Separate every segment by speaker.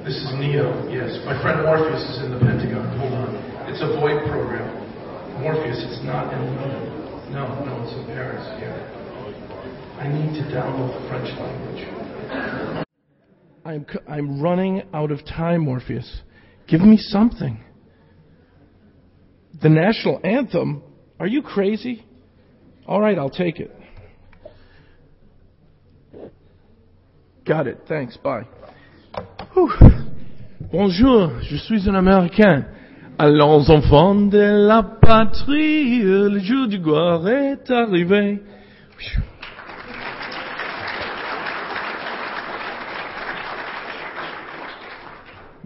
Speaker 1: This is Neo, yes. My friend Morpheus is in the Pentagon. Hold on. It's a VoIP program. Morpheus, it's not in London. No, it's in Paris, yeah. I need to download the French language. I'm running out of time, Morpheus. Give me something. The national anthem? Are you crazy? All right, I'll take it. Got it. Thanks. Bye. Whew. Bonjour, je suis un Américain. Allons enfants de la patrie, le jour du gloire est arrivé.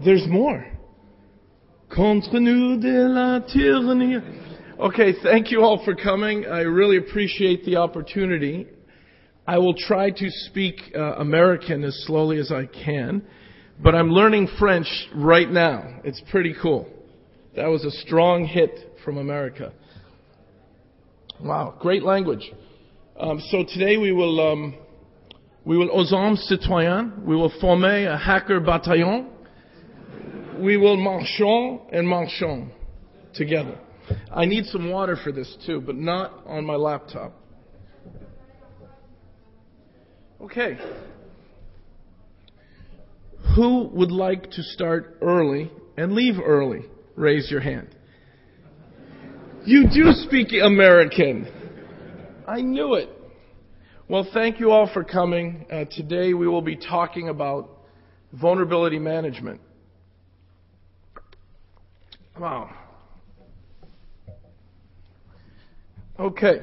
Speaker 1: There's more. Contre nous de la tyrannie. Okay, thank you all for coming. I really appreciate the opportunity. I will try to speak American as slowly as I can, but I'm learning French right now. It's pretty cool. That was a strong hit from America. Wow, great language. So today we will aux hommes citoyens, we will former a hacker bataillon. We will marchons together. I need some water for this too, but not on my laptop. Okay. Who would like to start early and leave early? Raise your hand. You do speak American. I knew it. Well, thank you all for coming. Today we will be talking about vulnerability management. Wow. Okay.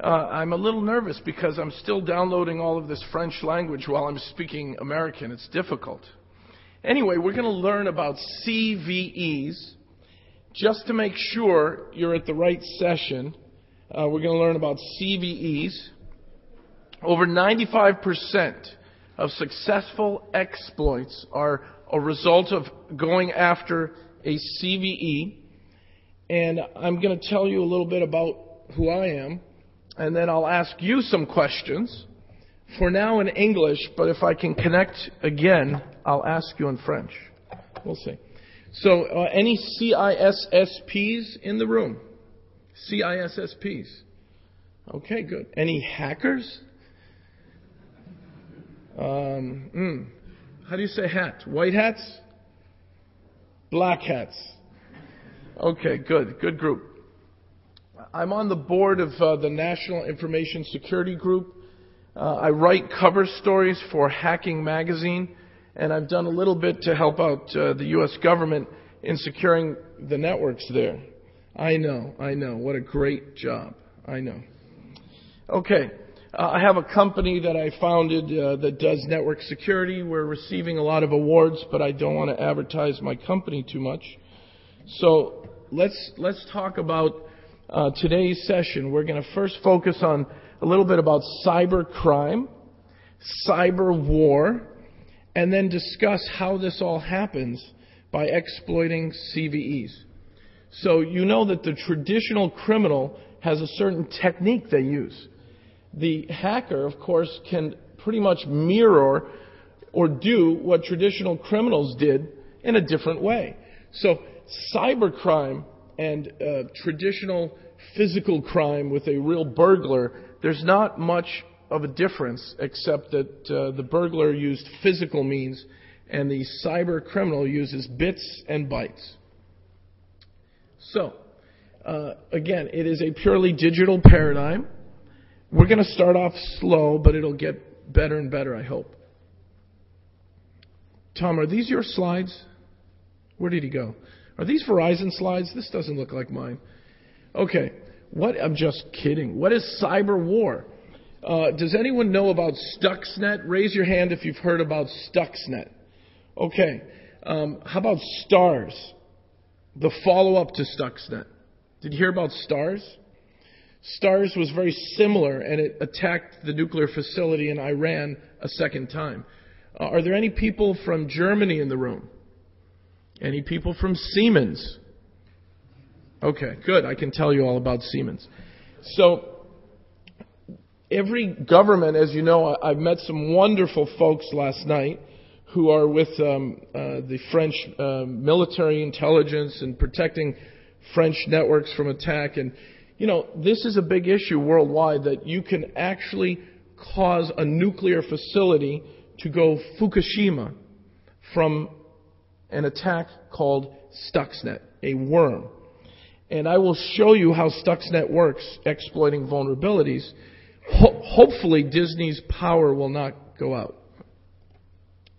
Speaker 1: I'm a little nervous because I'm still downloading all of this French language while I'm speaking American. It's difficult. Anyway, we're going to learn about CVEs. Just to make sure you're at the right session, we're going to learn about CVEs. Over 95% of successful exploits are a result of going after a CVE, and I'm going to tell you a little bit about who I am, and then I'll ask you some questions, for now in English, but if I can connect again, I'll ask you in French. We'll see. So, any CISSPs in the room? CISSPs. Okay, good. Any hackers? How do you say hat? White hats? Black hats. Okay, good. Good group. I'm on the board of the National Information Security Group. I write cover stories for Hacking Magazine, and I've done a little bit to help out the U.S. government in securing the networks there. I know. What a great job. I know. Okay. I have a company that I founded that does network security. We're receiving a lot of awards, but I don't want to advertise my company too much. So let's talk about today's session. We're going to first focus on a little bit about cyber crime, cyber war, and then discuss how this all happens by exploiting CVEs. So you know that the traditional criminal has a certain technique they use. The hacker, of course, can pretty much mirror or do what traditional criminals did in a different way. So cybercrime and traditional physical crime with a real burglar, there's not much of a difference except that the burglar used physical means and the cyber criminal uses bits and bytes. So, again, it is a purely digital paradigm. We're going to start off slow, but it'll get better and better, I hope. Tom, are these your slides? Where did he go? Are these Verizon slides? This doesn't look like mine. Okay. I'm just kidding. What is cyber war? Does anyone know about Stuxnet? Raise your hand if you've heard about Stuxnet. Okay. How about STARS? The follow-up to Stuxnet. Did you hear about STARS? STARS was very similar, and it attacked the nuclear facility in Iran a second time. Are there any people from Germany in the room? Any people from Siemens? Okay, good. I can tell you all about Siemens. So, every government, as you know, I've met some wonderful folks last night who are with the French military intelligence and protecting French networks from attack. And, this is a big issue worldwide, that you can actually cause a nuclear facility to go Fukushima from an attack called Stuxnet, a worm. And I will show you how Stuxnet works, exploiting vulnerabilities. Hopefully Disney's power will not go out.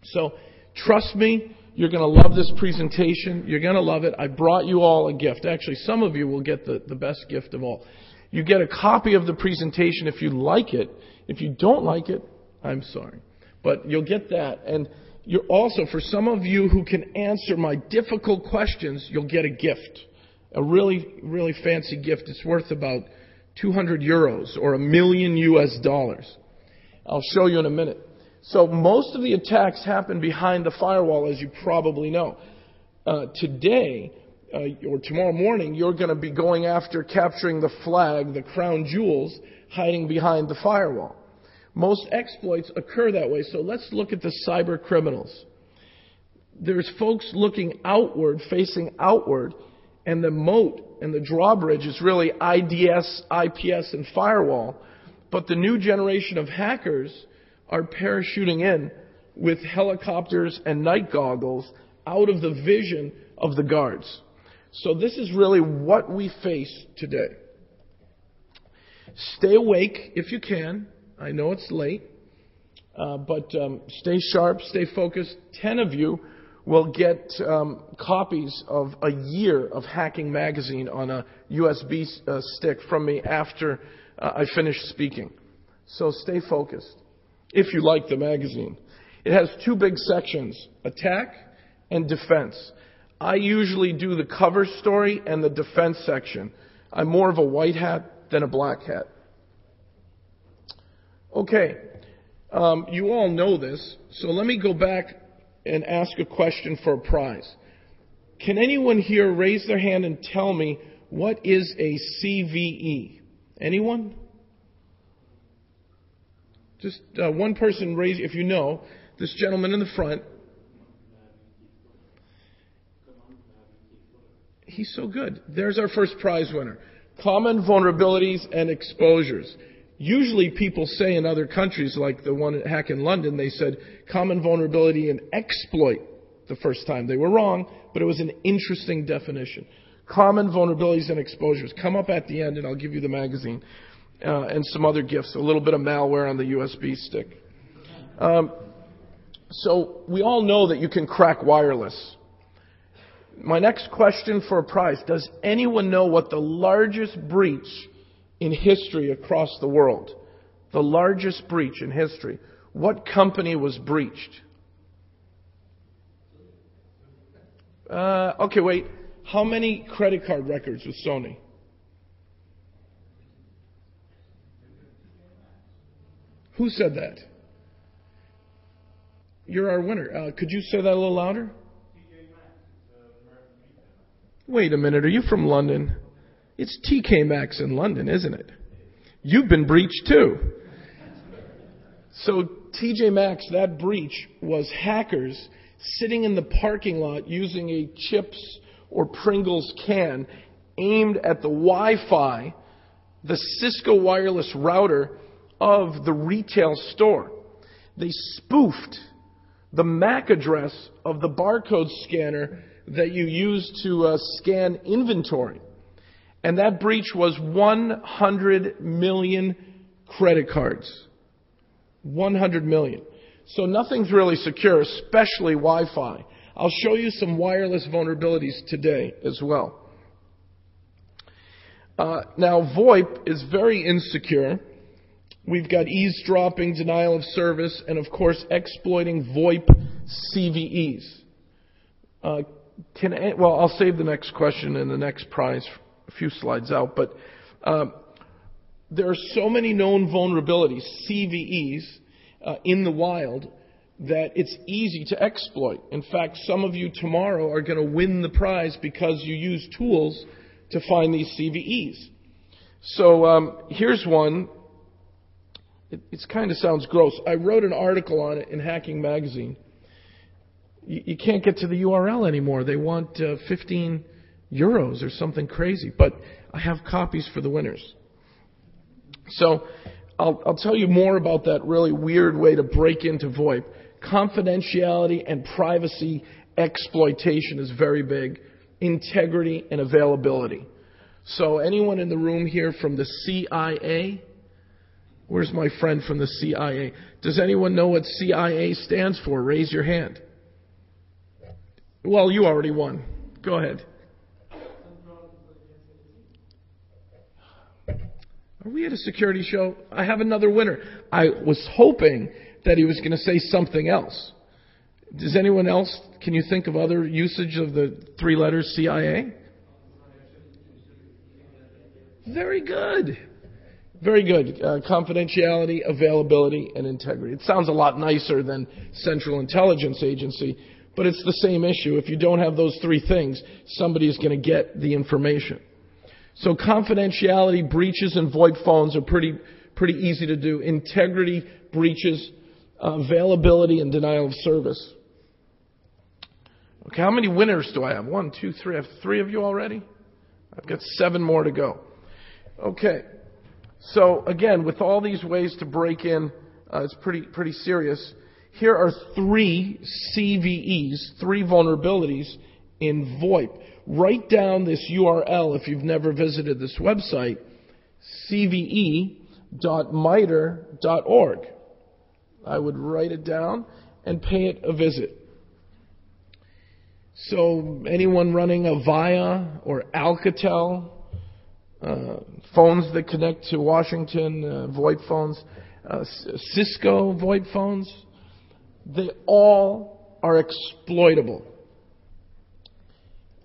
Speaker 1: So, trust me, you're going to love this presentation. You're going to love it. I brought you all a gift. Actually, some of you will get the best gift of all. You get a copy of the presentation if you like it. If you don't like it, I'm sorry. But you'll get that. And you're also, for some of you who can answer my difficult questions, you'll get a gift. A really, really fancy gift. It's worth about 200 euros or $1 million US. I'll show you in a minute. So most of the attacks happen behind the firewall, as you probably know. Today, or tomorrow morning, you're going to be going after capturing the flag, the crown jewels, hiding behind the firewall. Most exploits occur that way. So let's look at the cyber criminals. There's folks looking outward, facing outward, and the moat and the drawbridge is really IDS, IPS, and firewall. But the new generation of hackers are parachuting in with helicopters and night goggles out of the vision of the guards. So this is really what we face today. Stay awake if you can. I know it's late, but stay sharp, stay focused. 10 of you will get copies of a year of Hacking Magazine on a USB stick from me after I finish speaking. So stay focused, if you like the magazine. It has two big sections, attack and defense. I usually do the cover story and the defense section. I'm more of a white hat than a black hat. Okay, you all know this, so let me go back and ask a question for a prize. Can anyone here raise their hand and tell me what is a CVE? Anyone? Just one person raise, if you know. This gentleman in the front. He's so good. There's our first prize winner. Common vulnerabilities and exposures. Usually people say in other countries, like the one at Hack in London, they said common vulnerability and exploit the first time. They were wrong, but it was an interesting definition. Common vulnerabilities and exposures. Come up at the end and I'll give you the magazine and some other gifts. A little bit of malware on the USB stick. So we all know that you can crack wireless. My next question for a prize. Does anyone know what the largest breach in history across the world? The largest breach in history. What company was breached? Okay, wait. How many credit card records was Sony? Who said that? You're our winner. Could you say that a little louder? Wait a minute. Are you from London? It's TK Maxx in London, isn't it? You've been breached too. So TJ Maxx, that breach was hackers sitting in the parking lot using a chips or Pringles can aimed at the Wi-Fi, the Cisco wireless router of the retail store. They spoofed the MAC address of the barcode scanner that you use to scan inventory. And that breach was 100 million credit cards. 100 million. So nothing's really secure, especially Wi-Fi. I'll show you some wireless vulnerabilities today as well. Now, VoIP is very insecure. We've got eavesdropping, denial of service, and of course exploiting VoIP CVEs. I'll save the next question and the next prize a few slides out, but there are so many known vulnerabilities, CVEs, in the wild that it's easy to exploit. In fact, some of you tomorrow are going to win the prize because you use tools to find these CVEs. So here's one. It kind of sounds gross. I wrote an article on it in Hacking Magazine. you can't get to the URL anymore. They want 15 euros or something crazy. But I have copies for the winners. So I'll tell you more about that really weird way to break into VoIP. Confidentiality and privacy exploitation is very big. Integrity and availability. So anyone in the room here from the CIA? Where's my friend from the CIA? Does anyone know what CIA stands for? Raise your hand. Well, you already won. Go ahead. Are we at a security show? I have another winner. I was hoping that he was going to say something else. Does anyone else, can you think of other usage of the 3 letters CIA? Very good. Very good. Confidentiality, availability, and integrity. It sounds a lot nicer than Central Intelligence Agency, but it's the same issue. If you don't have those 3 things, somebody is going to get the information. So confidentiality breaches in VoIP phones are pretty easy to do. Integrity breaches, availability, and denial of service. Okay, how many winners do I have? 1, 2, 3. I have 3 of you already? I've got 7 more to go. Okay. So again, with all these ways to break in, it's pretty serious. Here are 3 CVEs, 3 vulnerabilities in VoIP. Write down this URL if you've never visited this website, cve.miter.org. I would write it down and pay it a visit. So anyone running a Avaya or Alcatel, phones that connect to Washington, VoIP phones, Cisco VoIP phones, they all are exploitable.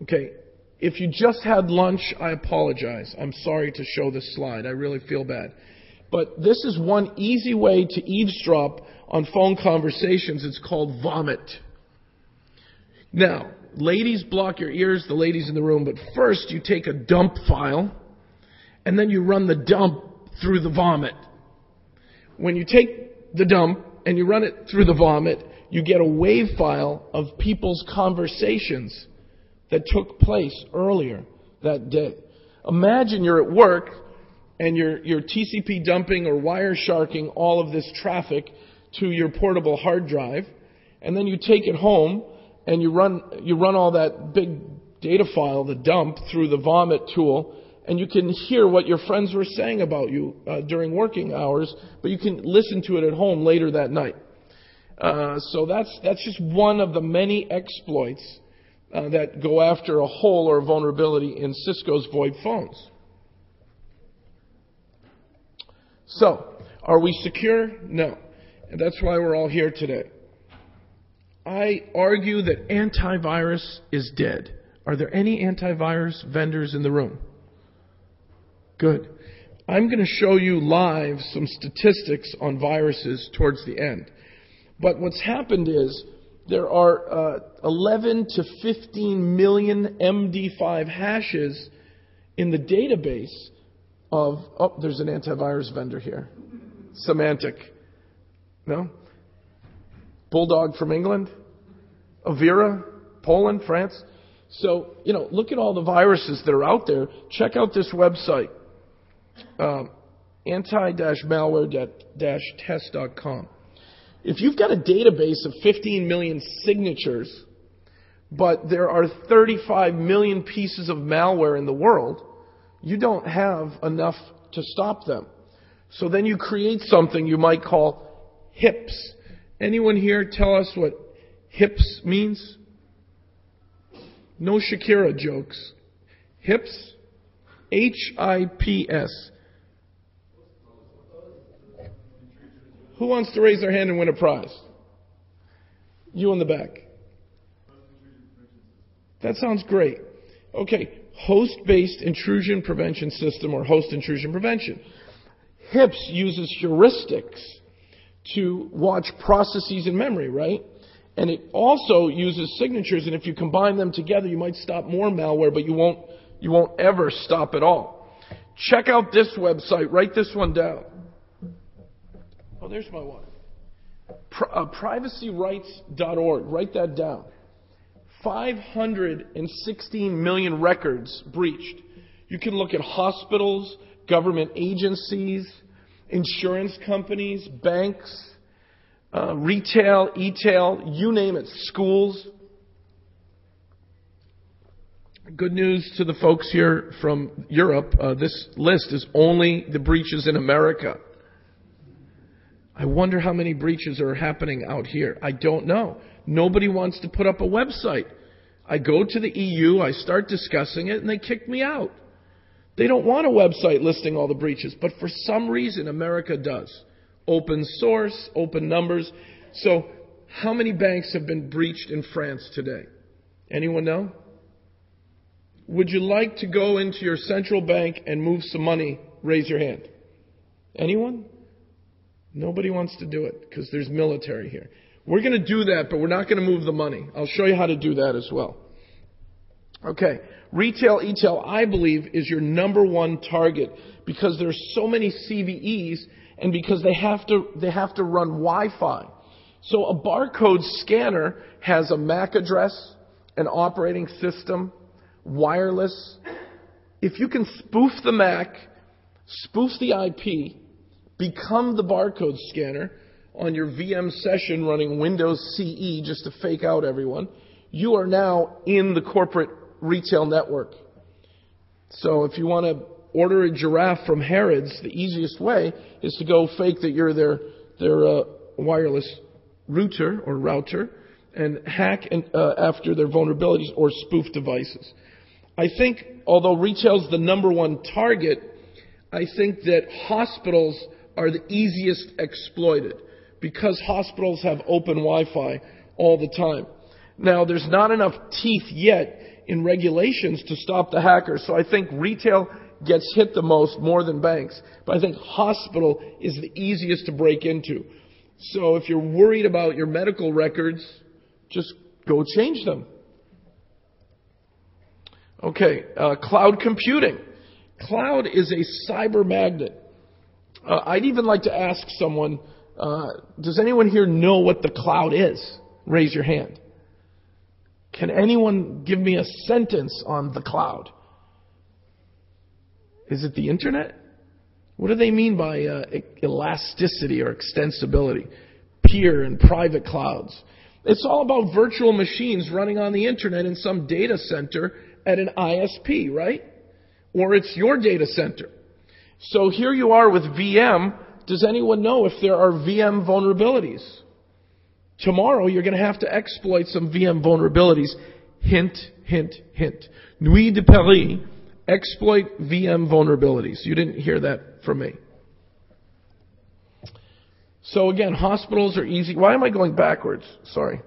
Speaker 1: Okay, if you just had lunch, I apologize. I'm sorry to show this slide. I really feel bad. But this is one easy way to eavesdrop on phone conversations. It's called vomit. Now, ladies, block your ears, the ladies in the room, but first you take a dump file and then you run the dump through the vomit. When you take the dump and you run it through the vomit, you get a WAV file of people's conversations that took place earlier that day. Imagine you're at work and you're TCP dumping or wire sharking all of this traffic to your portable hard drive, and then you take it home and you run all that big data file, the dump, through the vomit tool, and you can hear what your friends were saying about you during working hours, but you can listen to it at home later that night. So that's just one of the many exploits that go after a hole or a vulnerability in Cisco's VoIP phones. So, are we secure? No. And that's why we're all here today. I argue that antivirus is dead. Are there any antivirus vendors in the room? Good. I'm going to show you live some statistics on viruses towards the end. But what's happened is there are 11 to 15 million MD5 hashes in the database of... Oh, there's an antivirus vendor here. Symantec. No? Bulldog from England? Avira? Poland? France? So, look at all the viruses that are out there. Check out this website. anti-malware-test.com. If you've got a database of 15 million signatures, but there are 35 million pieces of malware in the world, you don't have enough to stop them. So then you create something you might call HIPS. Anyone here tell us what HIPS means? No Shakira jokes. HIPS? HIPS. Who wants to raise their hand and win a prize? You in the back. That sounds great. Okay, host-based intrusion prevention system or host intrusion prevention. HIPS uses heuristics to watch processes in memory, right? And it also uses signatures, and if you combine them together, you might stop more malware, but you won't ever stop it all. Check out this website. Write this one down. Oh, there's my one. Privacyrights.org. Write that down. 516 million records breached. You can look at hospitals, government agencies, insurance companies, banks, retail, e-tail, you name it, schools. Good news to the folks here from Europe. This list is only the breaches in America. I wonder how many breaches are happening out here. I don't know. Nobody wants to put up a website. I go to the EU, I start discussing it, and they kick me out. They don't want a website listing all the breaches, but for some reason America does. Open source, open numbers. So how many banks have been breached in France today? Anyone know? Would you like to go into your central bank and move some money? Raise your hand. Anyone? Nobody wants to do it because there's military here. We're going to do that, but we're not going to move the money. I'll show you how to do that as well. Okay. Retail, e-tail, I believe, is your number one target because there's so many CVEs and because they have to run Wi-Fi. So a barcode scanner has a MAC address, an operating system, wireless. If you can spoof the MAC, spoof the IP, become the barcode scanner on your VM session running Windows CE just to fake out everyone, you are now in the corporate retail network. So if you want to order a giraffe from Harrods, the easiest way is to go fake that you're their wireless router and hack after their vulnerabilities or spoof devices. I think, although retail's the number one target, I think that hospitals are the easiest exploited because hospitals have open Wi-Fi all the time. Now, there's not enough teeth yet in regulations to stop the hackers, so I think retail gets hit the most more than banks. But I think hospital is the easiest to break into. So if you're worried about your medical records, just go change them. Okay, cloud computing. Cloud is a cyber magnet. I'd even like to ask someone, does anyone here know what the cloud is? Raise your hand. Can anyone give me a sentence on the cloud? Is it the internet? What do they mean by elasticity or extensibility? Peer and private clouds. It's all about virtual machines running on the internet in some data center at an ISP, right? Or it's your data center. So here you are with VM. Does anyone know if there are VM vulnerabilities? Tomorrow you're going to have to exploit some VM vulnerabilities. Hint, hint, hint. Nuit de Paris, exploit VM vulnerabilities. You didn't hear that from me. So again, hospitals are easy. Why am I going backwards? Sorry.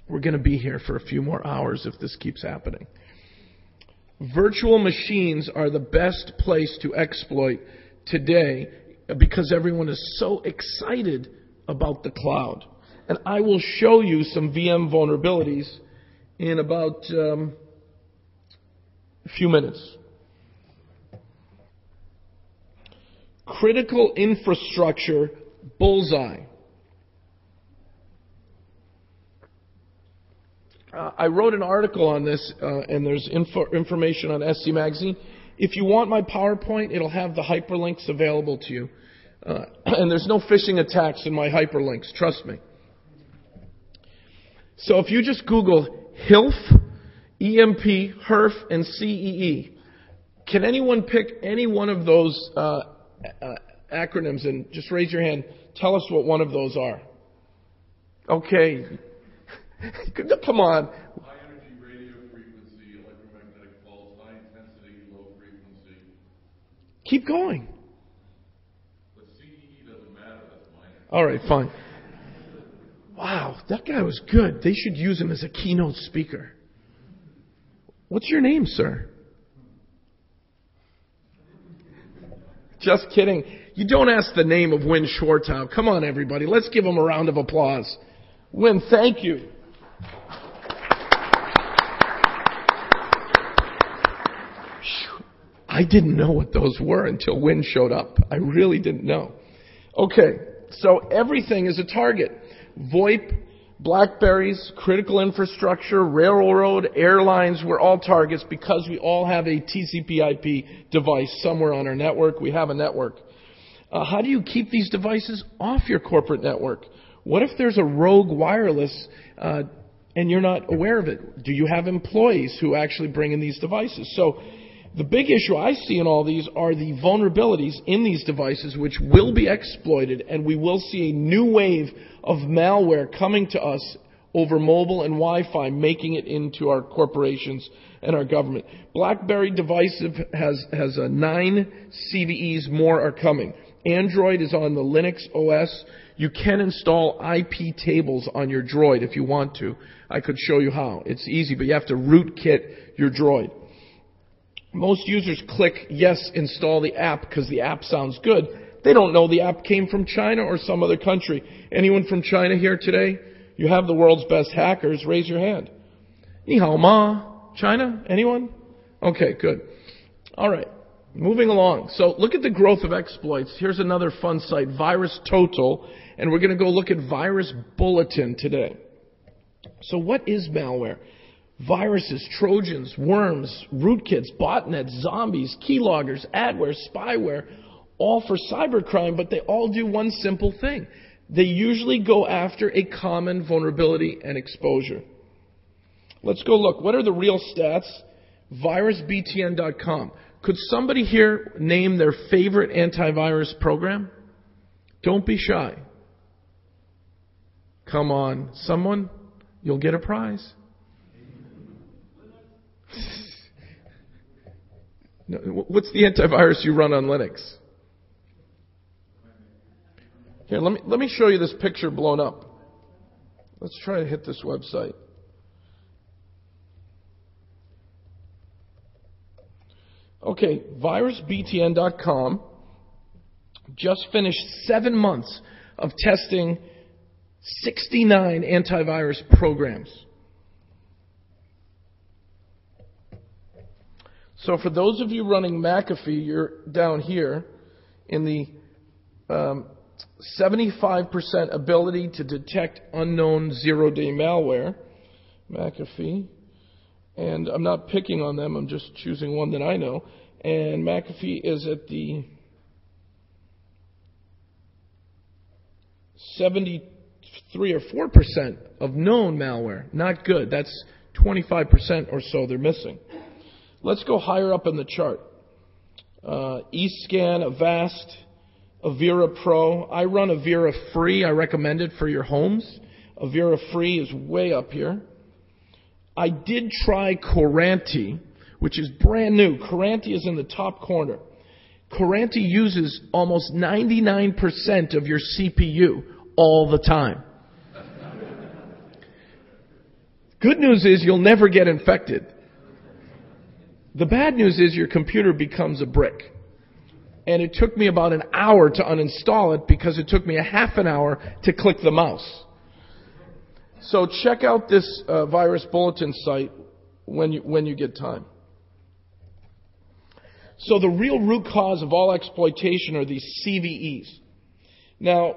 Speaker 1: We're going to be here for a few more hours if this keeps happening. Virtual machines are the best place to exploit today because everyone is so excited about the cloud. And I will show you some VM vulnerabilities in about a few minutes. Critical infrastructure bullseye. I wrote an article on this, and there's information on SC Magazine. If you want my PowerPoint, it'll have the hyperlinks available to you. And there's no phishing attacks in my hyperlinks, trust me. So if you just Google HILF, EMP, HERF, and CEE, can anyone pick any one of those acronyms and just raise your hand? Tell us what one of those are. Okay. Come on.
Speaker 2: High energy radio frequency, electromagnetic pulse, high intensity, low frequency.
Speaker 1: Keep going.
Speaker 2: But CEE doesn't matter, that's minor.
Speaker 1: All right, fine. Wow, that guy was good. They should use him as a keynote speaker. What's your name, sir? Just kidding. You don't ask the name of Win Schwartau. Come on, everybody. Let's give him a round of applause. Win, thank you. I didn't know what those were until Win showed up. I really didn't know. Okay, so everything is a target. VoIP, Blackberries, critical infrastructure, railroad, airlines were all targets because we all have a TCP/IP device somewhere on our network. We have a network. How do you keep these devices off your corporate network? What if there's a rogue wireless and you're not aware of it? Do you have employees who actually bring in these devices? So the big issue I see in all these are the vulnerabilities in these devices which will be exploited, and we will see a new wave of malware coming to us over mobile and Wi-Fi, making it into our corporations and our government. BlackBerry device has 9 CVEs, more are coming. Android is on the Linux OS. You can install IP tables on your Droid if you want to. I could show you how. It's easy, but you have to rootkit your Droid. Most users click, yes, install the app because the app sounds good. They don't know the app came from China or some other country. Anyone from China here today? You have the world's best hackers. Raise your hand. Ni hao ma. China? Anyone? Okay, good. All right. Moving along. So look at the growth of exploits. Here's another fun site, Virus Total, and we're going to go look at Virus Bulletin today. So what is malware? Viruses, Trojans, worms, rootkits, botnets, zombies, keyloggers, adware, spyware, all for cybercrime, but they all do one simple thing. They usually go after a common vulnerability and exposure. Let's go look. What are the real stats? VirusBTN.com. Could somebody here name their favorite antivirus program? Don't be shy. Come on. Someone? You'll get a prize. No, what's the antivirus you run on Linux? Here, let me show you this picture blown up. Let's try to hit this website. Okay, virusbtn.com just finished 7 months of testing 69 antivirus programs. So for those of you running McAfee, you're down here in the 75% ability to detect unknown zero-day malware, McAfee. And I'm not picking on them, I'm just choosing one that I know. And McAfee is at the 73 or 4% of known malware. Not good. That's 25% or so they're missing. Let's go higher up in the chart. eScan, Avast, Avira Pro. I run Avira Free. I recommend it for your homes. Avira Free is way up here. I did try Coranti, which is brand new. Coranti is in the top corner. Coranti uses almost 99% of your CPU all the time. Good news is you'll never get infected. The bad news is your computer becomes a brick. And it took me about an hour to uninstall it because it took me a half an hour to click the mouse. So check out this virus bulletin site when you get time. So the real root cause of all exploitation are these CVEs. Now,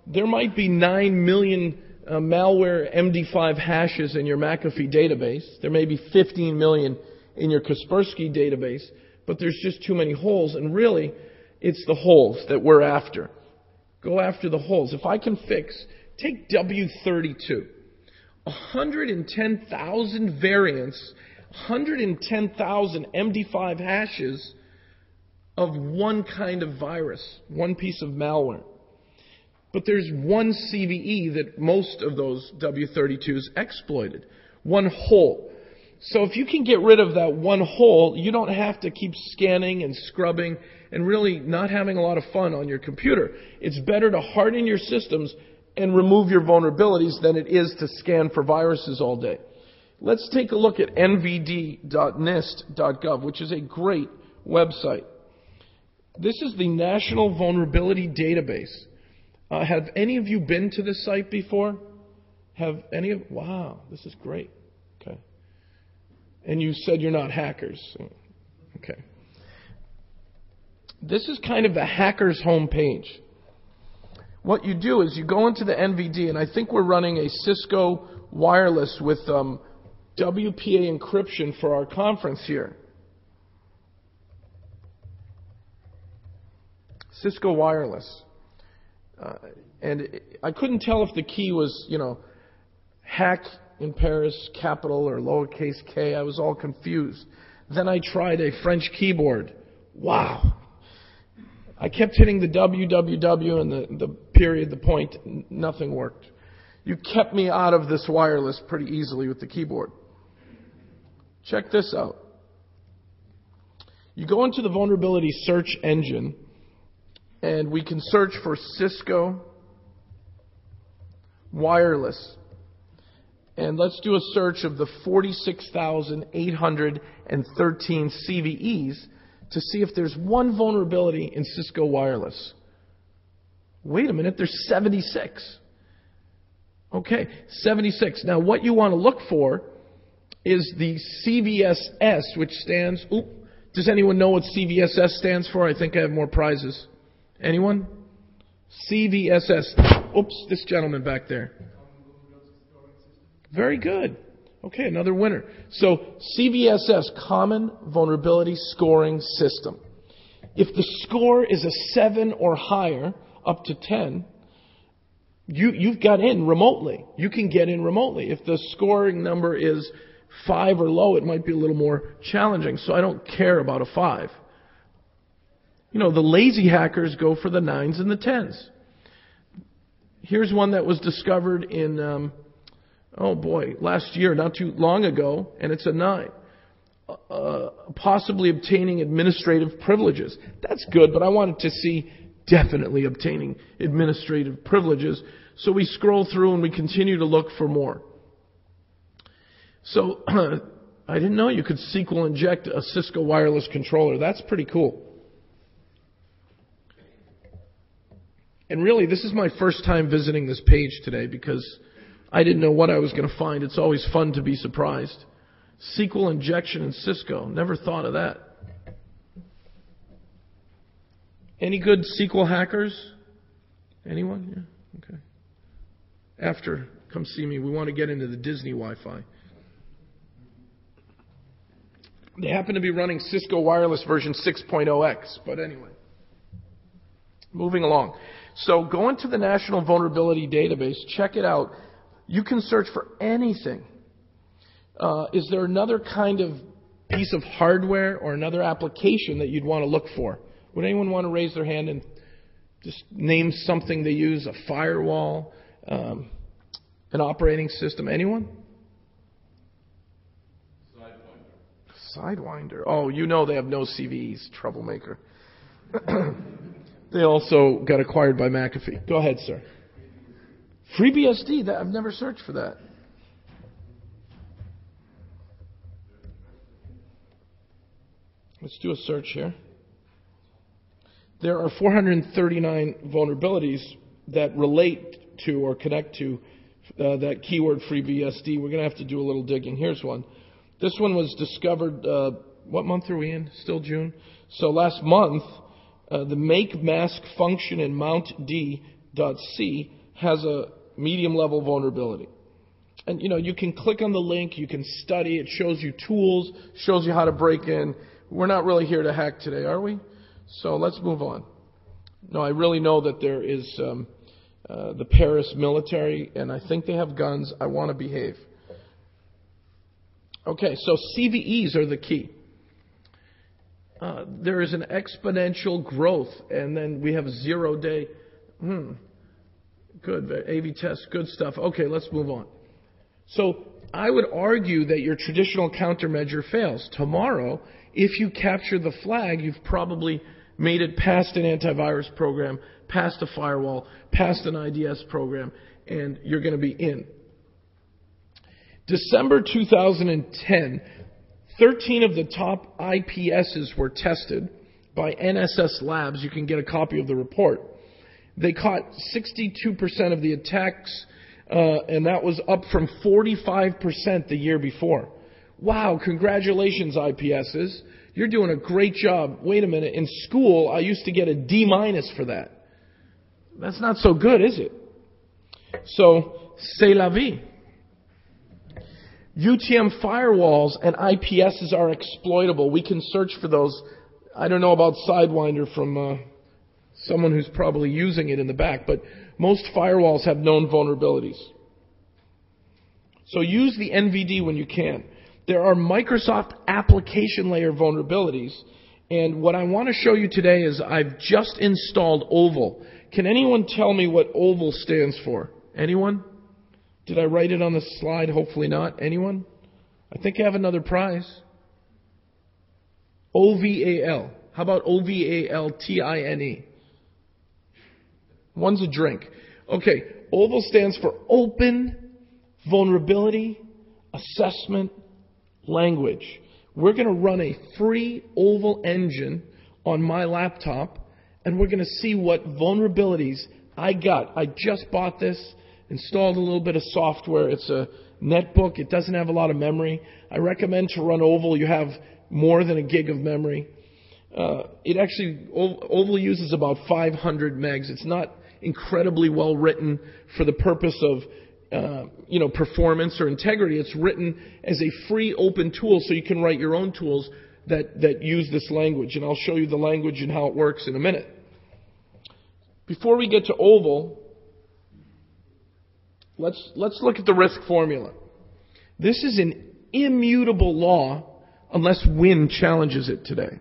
Speaker 1: there might be 9 million malware MD5 hashes in your McAfee database. There may be 15 million in your Kaspersky database, but there's just too many holes, and really, it's the holes that we're after. Go after the holes. If I can take W32, 110,000 variants, 110,000 MD5 hashes of one kind of virus, one piece of malware. But there's one CVE that most of those W32s exploited, one hole. So if you can get rid of that one hole, you don't have to keep scanning and scrubbing and really not having a lot of fun on your computer. It's better to harden your systems and remove your vulnerabilities than it is to scan for viruses all day. Let's take a look at nvd.nist.gov, which is a great website. This is the National Vulnerability Database. Have any of you been to this site before? Wow, this is great. Okay. And you said you're not hackers. Okay. This is kind of the hacker's homepage. what you do is you go into the NVD, and I think we're running a Cisco wireless with WPA encryption for our conference here. Cisco wireless. And I couldn't tell if the key was, hack in Paris, capital or lowercase k. I was all confused. Then I tried a French keyboard. Wow. I kept hitting the www and the period, the point. Nothing worked. You kept me out of this wireless pretty easily with the keyboard. Check this out. You go into the vulnerability search engine, and we can search for Cisco wireless. And let's do a search of the 46,813 CVEs to see if there's one vulnerability in Cisco wireless. Wait a minute, there's 76. Okay, 76. Now what you want to look for is the CVSS, which stands... does anyone know what CVSS stands for? I think I have more prizes. Anyone? CVSS. Oops, this gentleman back there. Very good. Okay, another winner. So CVSS, Common Vulnerability Scoring System. If the score is a 7 or higher, up to 10, you've got in remotely. You can get in remotely. If the scoring number is 5 or low, it might be a little more challenging. So I don't care about a 5. The lazy hackers go for the 9s and the 10s. Here's one that was discovered in, last year, not too long ago, and it's a 9. Possibly obtaining administrative privileges. That's good, but I wanted to see definitely obtaining administrative privileges. So we scroll through and we continue to look for more. So I didn't know you could SQL inject a Cisco wireless controller. That's pretty cool. And really, this is my first time visiting this page today because I didn't know what I was going to find. It's always fun to be surprised. SQL injection in Cisco. Never thought of that. Any good SQL hackers? Anyone? Yeah? Okay. After, come see me. We want to get into the Disney Wi-Fi. They happen to be running Cisco wireless version 6.0x. But anyway. Moving along. So go into the National Vulnerability Database. Check it out. You can search for anything. Is there another kind of piece of hardware or another application that you'd want to look for? Would anyone want to raise their hand and just name something they use? A firewall, an operating system? Anyone? Sidewinder. Oh, they have no CVEs. Troublemaker. They also got acquired by McAfee. Go ahead, sir. FreeBSD. I've never searched for that. Let's do a search here. There are 439 vulnerabilities that relate to or connect to that keyword FreeBSD. We're going to have to do a little digging. Here's one. This one was discovered, what month are we in? Still June? So last month, the make mask function in mountd.c has a medium level vulnerability. And you can click on the link, you can study, it shows you tools, shows you how to break in. We're not really here to hack today, are we? So let's move on. No, I really know that there is the Paris military, and I think they have guns. I want to behave. Okay, so CVEs are the key. There is an exponential growth, and then we have 0-day. Good. AV test, good stuff. Okay, let's move on. So I would argue that your traditional countermeasure fails. Tomorrow, if you capture the flag, you've probably made it past an antivirus program, past a firewall, past an IDS program, and you're going to be in. December 2010, 13 of the top IPSs were tested by NSS Labs. You can get a copy of the report. They caught 62% of the attacks, and that was up from 45% the year before. Wow, congratulations, IPSs. You're doing a great job. Wait a minute, in school, I used to get a D- for that. That's not so good, is it? So, c'est la vie. UTM firewalls and IPSs are exploitable. We can search for those. I don't know about Sidewinder from someone who's probably using it in the back, but most firewalls have known vulnerabilities. So use the NVD when you can. There are Microsoft application layer vulnerabilities, and what I want to show you today is I've just installed Oval. Can anyone tell me what Oval stands for? Anyone? Did I write it on the slide? Hopefully not. Anyone? I think I have another prize. OVAL. How about OVALTINE? One's a drink. Okay, Oval stands for Open Vulnerability Assessment Language. We're going to run a free Oval engine on my laptop, and we're going to see what vulnerabilities I got. I just bought this, installed a little bit of software. It's a netbook. It doesn't have a lot of memory. I recommend to run Oval. You have more than a gig of memory. Oval uses about 500 megs. It's not incredibly well written for the purpose of performance or integrity. It's written as a free open tool, so you can write your own tools that use this language. And I'll show you the language and how it works in a minute. Before we get to Oval, let's look at the risk formula. This is an immutable law unless Win challenges it today.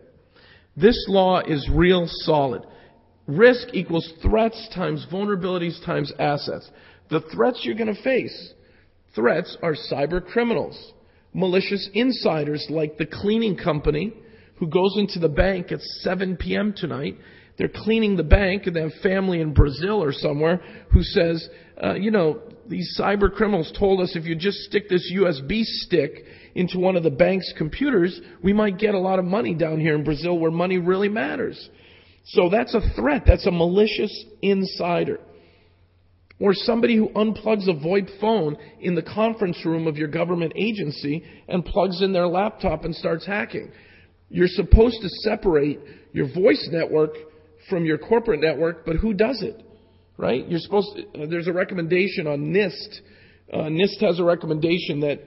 Speaker 1: This law is real solid. Risk equals threats times vulnerabilities times assets. The threats you're going to face, threats are cyber criminals, malicious insiders like the cleaning company who goes into the bank at 7 p.m. tonight. They're cleaning the bank, and they have family in Brazil or somewhere who says, these cyber criminals told us if you just stick this USB stick into one of the bank's computers, we might get a lot of money down here in Brazil where money really matters. So that's a threat. That's a malicious insider. Or somebody who unplugs a VoIP phone in the conference room of your government agency and plugs in their laptop and starts hacking. You're supposed to separate your voice network from your corporate network, but who does it? Right? There's a recommendation on NIST. NIST has a recommendation that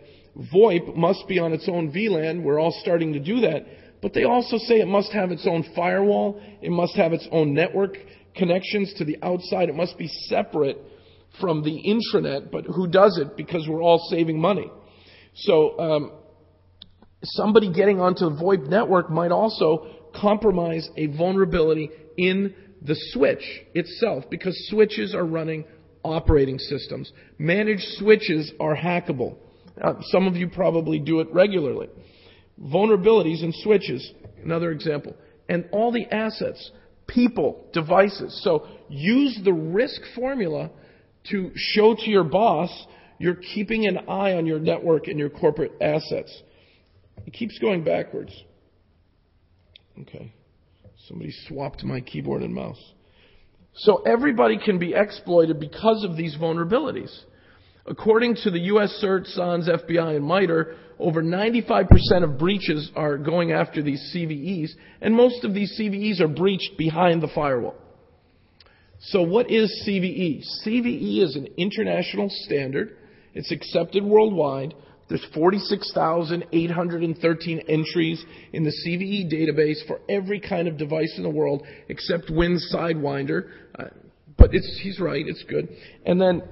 Speaker 1: VoIP must be on its own VLAN. We're all starting to do that. But they also say it must have its own firewall. It must have its own network connections to the outside. It must be separate from the intranet. But who does it? Because we're all saving money. So somebody getting onto the VoIP network might also compromise a vulnerability in the switch itself, because switches are running operating systems. Managed switches are hackable. Some of you probably do it regularly. Vulnerabilities in switches, another example. And all the assets, people, devices. So use the risk formula to show to your boss you're keeping an eye on your network and your corporate assets. It keeps going backwards. Okay. Somebody swapped my keyboard and mouse. So everybody can be exploited because of these vulnerabilities. According to the U.S. CERT, SANS, FBI, and MITRE, over 95% of breaches are going after these CVEs, and most of these CVEs are breached behind the firewall. So what is CVE? CVE is an international standard. It's accepted worldwide. There's 46,813 entries in the CVE database for every kind of device in the world except Win Sidewinder. But he's right, it's good. And then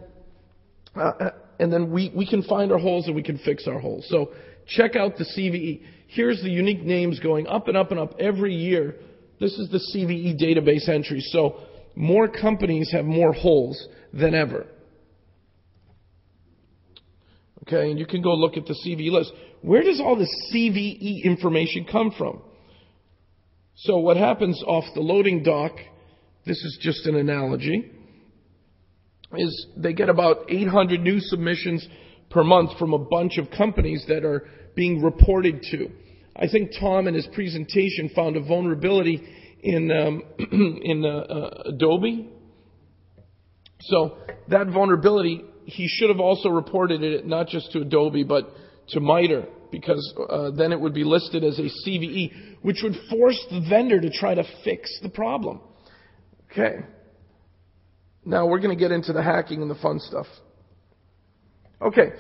Speaker 1: we can find our holes and we can fix our holes. So check out the CVE. Here's the unique names going up and up and up every year. This is the CVE database entries. So more companies have more holes than ever. Okay, and you can go look at the CVE list. Where does all this CVE information come from? So what happens off the loading dock, this is just an analogy, is they get about 800 new submissions per month from a bunch of companies that are being reported to. I think Tom in his presentation found a vulnerability in Adobe. So that vulnerability, he should have also reported it not just to Adobe but to MITRE, because then it would be listed as a CVE, which would force the vendor to try to fix the problem. Okay. Now we're going to get into the hacking and the fun stuff. Okay.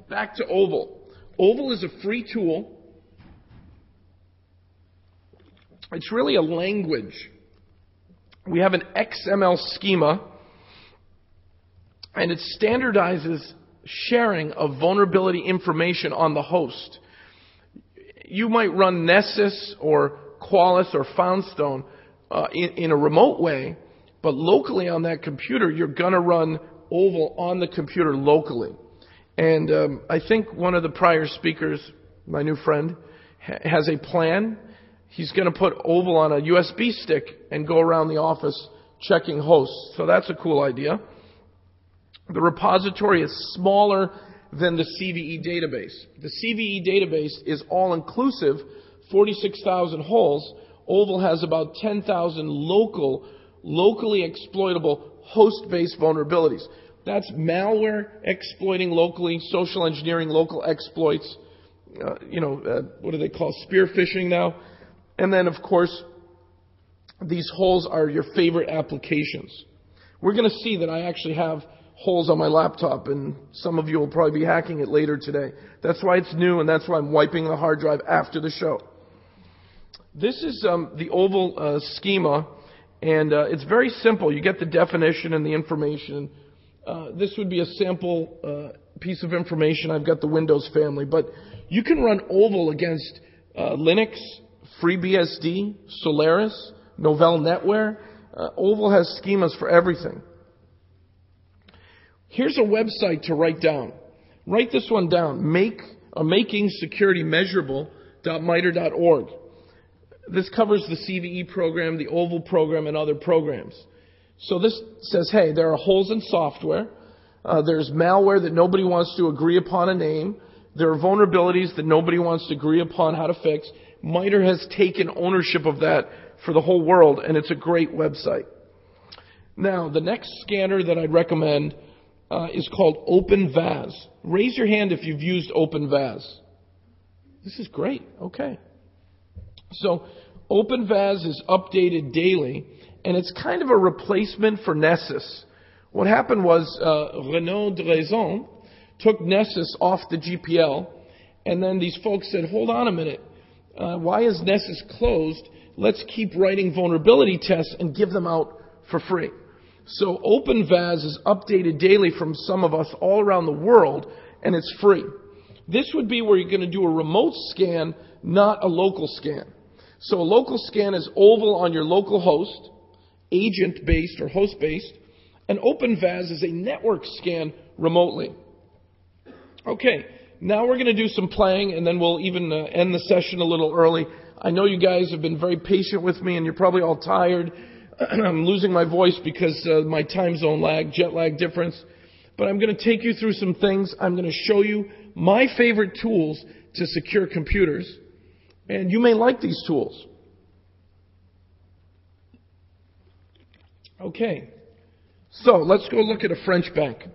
Speaker 1: Back to Oval. Oval is a free tool. It's really a language. We have an XML schema, and it standardizes sharing of vulnerability information on the host. You might run Nessus or Qualys or Foundstone in a remote way, but locally on that computer, you're going to run Oval on the computer locally. And I think one of the prior speakers, my new friend, has a plan. He's going to put Oval on a USB stick and go around the office checking hosts. So that's a cool idea. The repository is smaller than the CVE database. The CVE database is all-inclusive, 46,000 holes. Oval has about 10,000 locally exploitable host-based vulnerabilities. That's malware exploiting locally, social engineering local exploits. What do they call spear phishing now? And then, of course, these holes are your favorite applications. We're going to see that I actually have holes on my laptop, and some of you will probably be hacking it later today. That's why it's new, and that's why I'm wiping the hard drive after the show. This is the Oval schema, and it's very simple. You get the definition and the information. This would be a sample piece of information. I've got the Windows family, but you can run Oval against Linux, FreeBSD, Solaris, Novell NetWare. Oval has schemas for everything. Here's a website to write down. Write this one down. makingsecuritymeasurable.miter.org. This covers the CVE program, the Oval program, and other programs. So this says, hey, there are holes in software. There's malware that nobody wants to agree upon a name. There are vulnerabilities that nobody wants to agree upon how to fix. MITRE has taken ownership of that for the whole world, and it's a great website. Now, the next scanner that I'd recommend is called OpenVAS. Raise your hand if you've used OpenVAS. This is great. Okay. So OpenVAS is updated daily, and it's kind of a replacement for Nessus. What happened was Renaud Drezon took Nessus off the GPL, and then these folks said, hold on a minute. Why is Nessus closed? Let's keep writing vulnerability tests and give them out for free. So OpenVAS is updated daily from some of us all around the world, and it's free. This would be where you're going to do a remote scan, not a local scan. So a local scan is Oval on your local host, agent-based or host-based, and OpenVAS is a network scan remotely. Okay, now we're going to do some playing, and then we'll even end the session a little early. I know you guys have been very patient with me, and you're probably all tired. I'm losing my voice because my time zone lag, jet lag difference. But I'm going to take you through some things. I'm going to show you my favorite tools to secure computers. And you may like these tools. Okay. So let's go look at a French bank.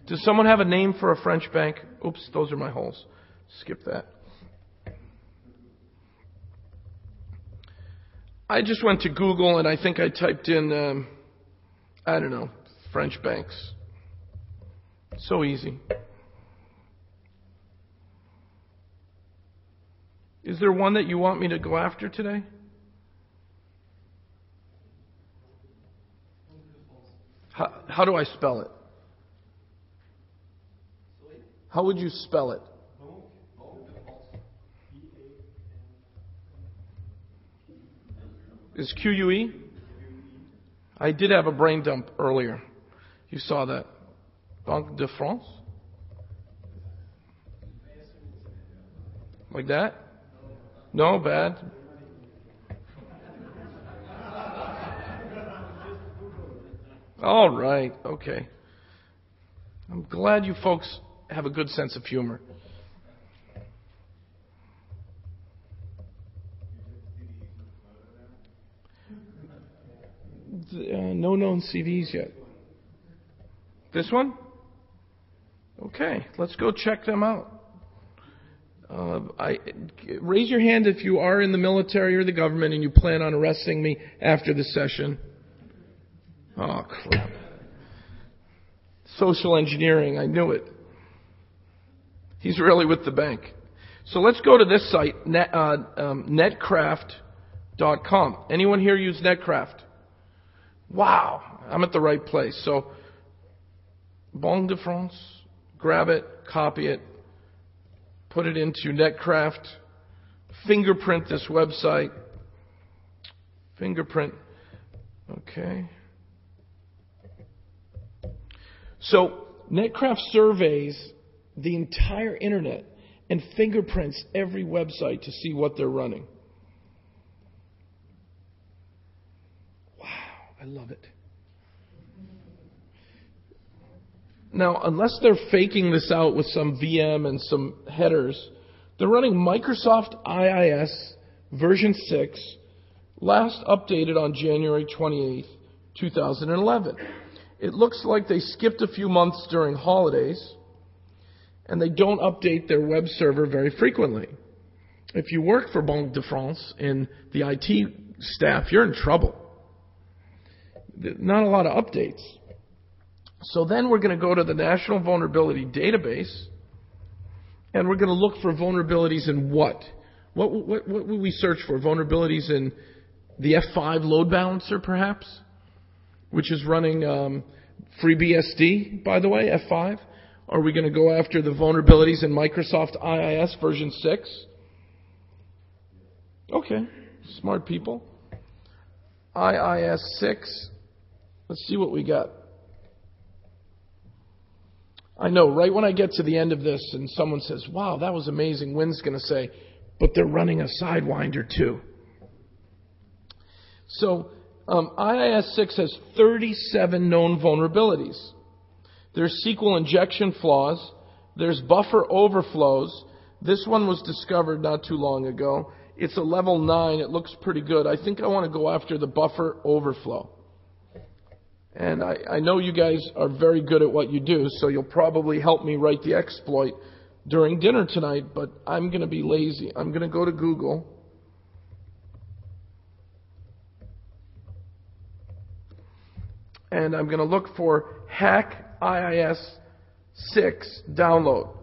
Speaker 1: Does someone have a name for a French bank? Oops, those are my holes. Skip that. I just went to Google and I think I typed in, French banks. So easy. Is there one that you want me to go after today? How do I spell it? How would you spell it? Is QUE? I did have a brain dump earlier. You saw that. Banque de France? Like that? No, bad. All right, okay. I'm glad you folks have a good sense of humor. No known CVs yet. This one? Okay, let's go check them out. Raise your hand if you are in the military or the government and you plan on arresting me after the session. Oh, crap. Social engineering, I knew it. He's really with the bank. So let's go to this site, netcraft.com. Anyone here use Netcraft? Wow, I'm at the right place. So, Banque de France, grab it, copy it, put it into Netcraft, fingerprint this website. Fingerprint. Okay. So, Netcraft surveys the entire internet and fingerprints every website to see what they're running. Wow, I love it. Now, unless they're faking this out with some VM and some headers, they're running Microsoft IIS version 6, last updated on January 28th, 2011. It looks like they skipped a few months during holidays, and they don't update their web server very frequently. If you work for Banque de France in the IT staff, you're in trouble. Not a lot of updates. So then we're going to go to the National Vulnerability Database, and we're going to look for vulnerabilities in what? What would we search for? Vulnerabilities in the F5 load balancer, perhaps? Which is running FreeBSD, by the way, F5. Are we going to go after the vulnerabilities in Microsoft IIS version 6? Okay, smart people. IIS 6. Let's see what we got. I know, right when I get to the end of this and someone says, wow, that was amazing, Wynn's going to say, but they're running a Sidewinder too. So, IIS 6 has 37 known vulnerabilities. There's SQL injection flaws. There's buffer overflows. This one was discovered not too long ago. It's a level 9. It looks pretty good. I think I want to go after the buffer overflow. And I know you guys are very good at what you do, so you'll probably help me write the exploit during dinner tonight, but I'm going to be lazy. I'm going to go to Google. And I'm going to look for hack IIS 6 download.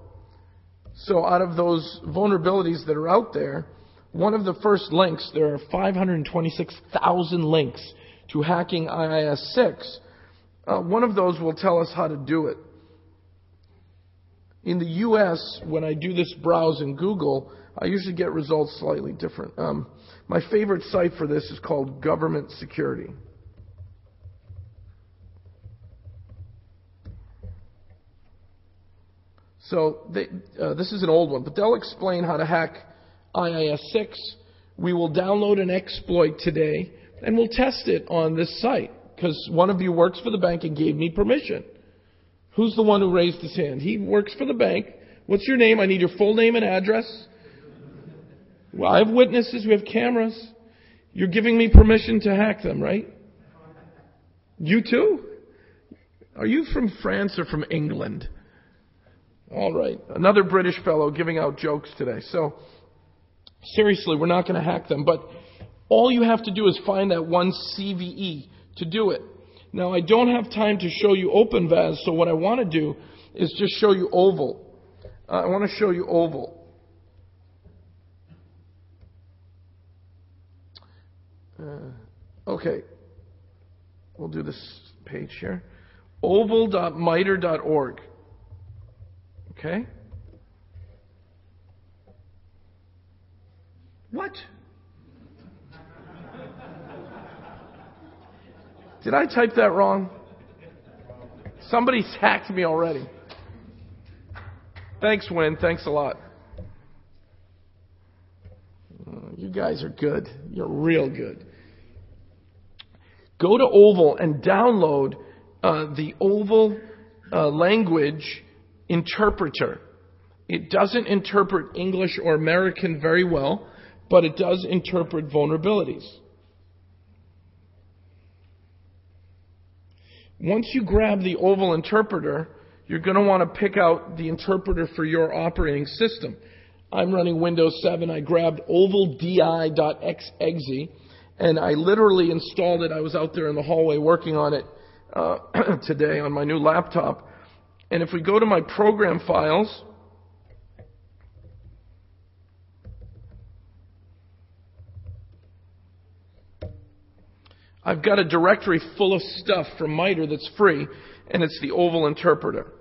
Speaker 1: So out of those vulnerabilities that are out there, one of the first links, there are 526,000 links to hacking IIS 6. One of those will tell us how to do it. In the U.S., when I do this browse in Google, I usually get results slightly different. My favorite site for this is called Government Security. So this is an old one, but they'll explain how to hack IIS 6. We will download an exploit today, and we'll test it on this site, because one of you works for the bank and gave me permission. Who's the one who raised his hand? He works for the bank. What's your name? I need your full name and address. Well, I have witnesses. We have cameras. You're giving me permission to hack them, right? You too? Are you from France or from England? All right. Another British fellow giving out jokes today. So, seriously, we're not going to hack them. But all you have to do is find that one CVE to do it. Now, I don't have time to show you OpenVAS, so what I want to do is just show you Oval. I want to show you Oval. Okay. We'll do this page here. Oval.miter.org. Okay? What? Did I type that wrong? Somebody's hacked me already. Thanks, Wynn. Thanks a lot. You guys are good. You're real good. Go to Oval and download the Oval language interpreter. It doesn't interpret English or American very well, but it does interpret vulnerabilities. Once you grab the Oval interpreter, you're going to want to pick out the interpreter for your operating system. I'm running Windows 7. I grabbed ovaldi.exe, and I literally installed it. I was out there in the hallway working on it today on my new laptop. And if we go to my program files, I've got a directory full of stuff from MITRE that's free, and it's the Oval interpreter.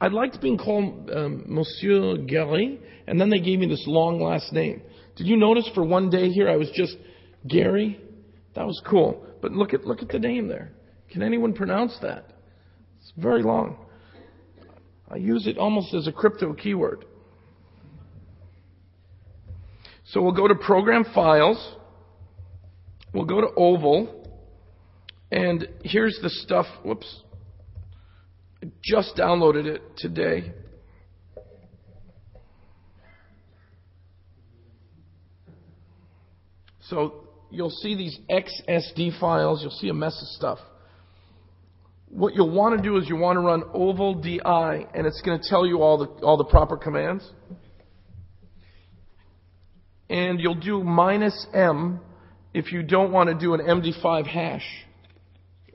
Speaker 1: I liked being called Monsieur Gary, and then they gave me this long last name. Did you notice for one day here I was just Gary? That was cool. But look at the name there. Can anyone pronounce that? It's very long. I use it almost as a crypto keyword. So we'll go to Program Files. We'll go to Oval. And here's the stuff. Whoops. I just downloaded it today. So you'll see these XSD files. You'll see a mess of stuff. What you'll want to do is you want to run ovaldi, and it's going to tell you all the proper commands. And you'll do -M if you don't want to do an MD5 hash.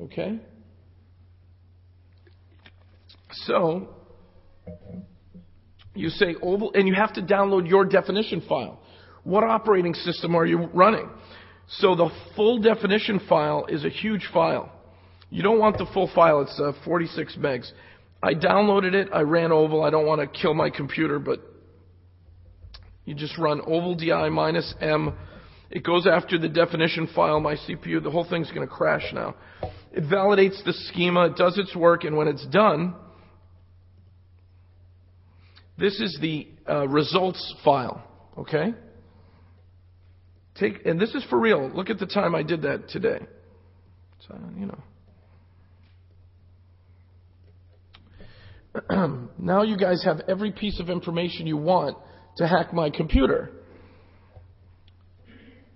Speaker 1: Okay? So, you say Oval, and you have to download your definition file. What operating system are you running? So the full definition file is a huge file. You don't want the full file. It's 46 megs. I downloaded it. I ran Oval. I don't want to kill my computer, but you just run ovaldi -M. It goes after the definition file, my CPU. The whole thing's going to crash now. It validates the schema. It does its work, and when it's done, this is the results file, okay? And this is for real. Look at the time I did that today. So, now you guys have every piece of information you want to hack my computer.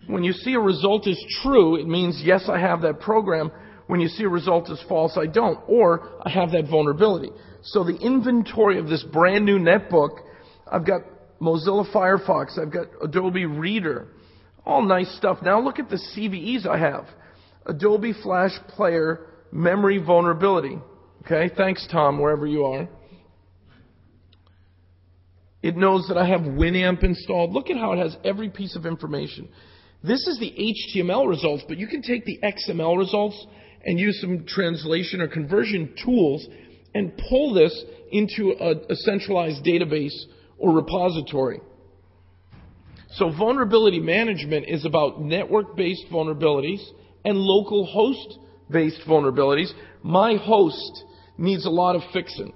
Speaker 1: When you see a result is true, it means, yes, I have that program. When you see a result is false, I don't. Or I have that vulnerability. So the inventory of this brand new netbook, I've got Mozilla Firefox, I've got Adobe Reader, all nice stuff. Now look at the CVEs I have. Adobe Flash Player Memory Vulnerability. Okay, thanks Tom, wherever you are. It knows that I have Winamp installed. Look at how it has every piece of information. This is the HTML results, but you can take the XML results and use some translation or conversion tools and pull this into a centralized database or repository. So vulnerability management is about network-based vulnerabilities and local host-based vulnerabilities. My host needs a lot of fixing.